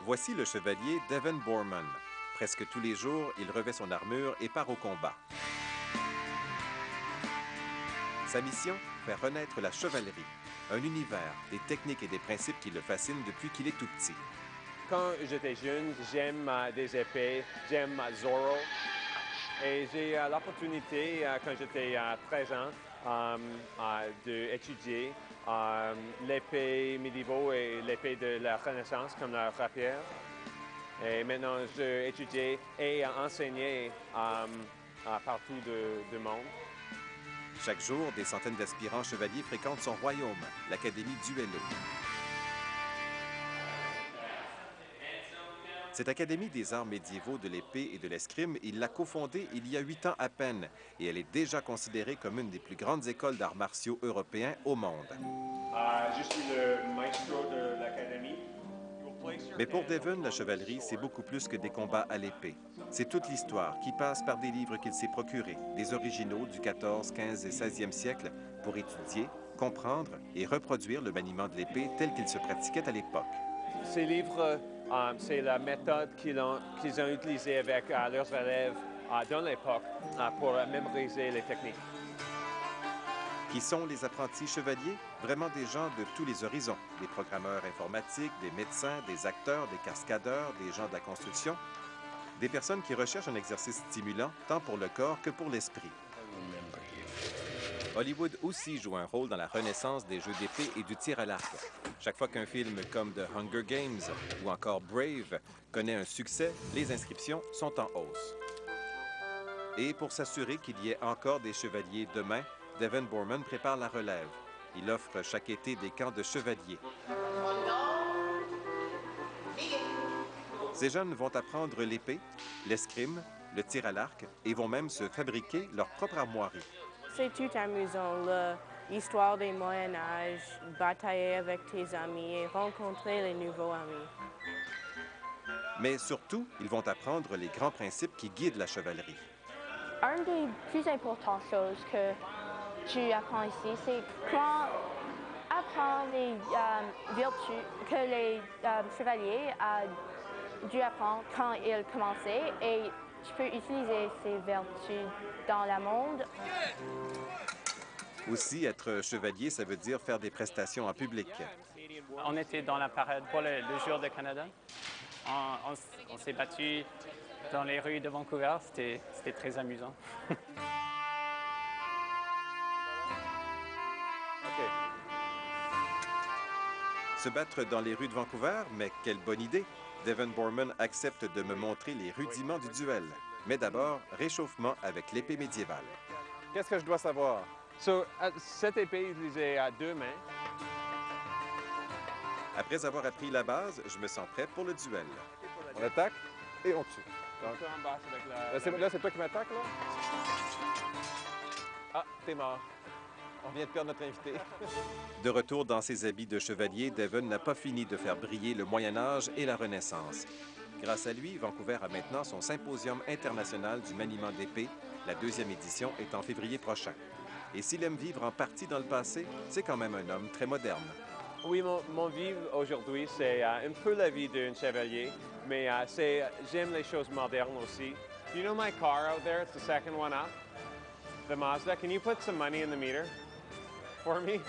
Voici le chevalier Devon Boorman. Presque tous les jours, il revêt son armure et part au combat. Sa mission, faire renaître la chevalerie, un univers, des techniques et des principes qui le fascinent depuis qu'il est tout petit. Quand j'étais jeune, j'aime des épées, j'aime Zorro. Et j'ai l'opportunité, quand j'étais 13 ans, d'étudier l'épée médiévaux et l'épée de la Renaissance, comme la rapière. Et maintenant, j'ai étudié et enseigné partout du monde. Chaque jour, des centaines d'aspirants chevaliers fréquentent son royaume, l'Académie Duello. Cette Académie des arts médiévaux de l'épée et de l'escrime, il l'a cofondée il y a 8 ans à peine, et elle est déjà considérée comme une des plus grandes écoles d'arts martiaux européens au monde. Je suis le maestro de l'Académie. Mais pour Devon, la chevalerie, c'est beaucoup plus que des combats à l'épée. C'est toute l'histoire qui passe par des livres qu'il s'est procurés, des originaux du 14, 15 et 16e siècle, pour étudier, comprendre et reproduire le maniement de l'épée tel qu'il se pratiquait à l'époque. Ces livres, c'est la méthode qu'ils ont utilisée avec leurs élèves dans l'époque pour mémoriser les techniques. Qui sont les apprentis chevaliers? Vraiment des gens de tous les horizons. Des programmeurs informatiques, des médecins, des acteurs, des cascadeurs, des gens de la construction. Des personnes qui recherchent un exercice stimulant tant pour le corps que pour l'esprit. Hollywood aussi joue un rôle dans la renaissance des jeux d'épée et du tir à l'arc. Chaque fois qu'un film comme The Hunger Games ou encore Brave connaît un succès, les inscriptions sont en hausse. Et pour s'assurer qu'il y ait encore des chevaliers demain, Devon Boorman prépare la relève. Il offre chaque été des camps de chevaliers. Ces jeunes vont apprendre l'épée, l'escrime, le tir à l'arc et vont même se fabriquer leur propre armoirie. C'est tout amusant, l'histoire des Moyen-Âge, batailler avec tes amis et rencontrer les nouveaux amis. Mais surtout, ils vont apprendre les grands principes qui guident la chevalerie. Une des plus importantes choses que tu apprends ici, c'est comment apprendre les vertus que les chevaliers ont dû apprendre quand ils commençaient et tu peux utiliser ces vertus dans le monde. Aussi, être chevalier, ça veut dire faire des prestations en public. On était dans la parade pour le jour du Canada. On s'est battu dans les rues de Vancouver. C'était très amusant. Se battre dans les rues de Vancouver, mais quelle bonne idée! Devon Boorman accepte de me montrer les rudiments du duel. Mais d'abord, réchauffement avec l'épée médiévale. Qu'est-ce que je dois savoir? Cette épée est utilisée à deux mains. Après avoir appris la base, je me sens prêt pour le duel. On attaque et on tue. Là, c'est toi qui m'attaques, là? Ah, t'es mort. On vient de perdre notre invité. De retour dans ses habits de chevalier, Devon n'a pas fini de faire briller le Moyen Âge et la Renaissance. Grâce à lui, Vancouver a maintenant son symposium international du maniement d'épée. La 2e édition est en février prochain. Et s'il aime vivre en partie dans le passé, c'est quand même un homme très moderne. Oui, mon vie aujourd'hui, c'est un peu la vie d'un chevalier, mais j'aime les choses modernes aussi. You know my car out there? It's the second one up. The Mazda. Can you put some money in the meter for me?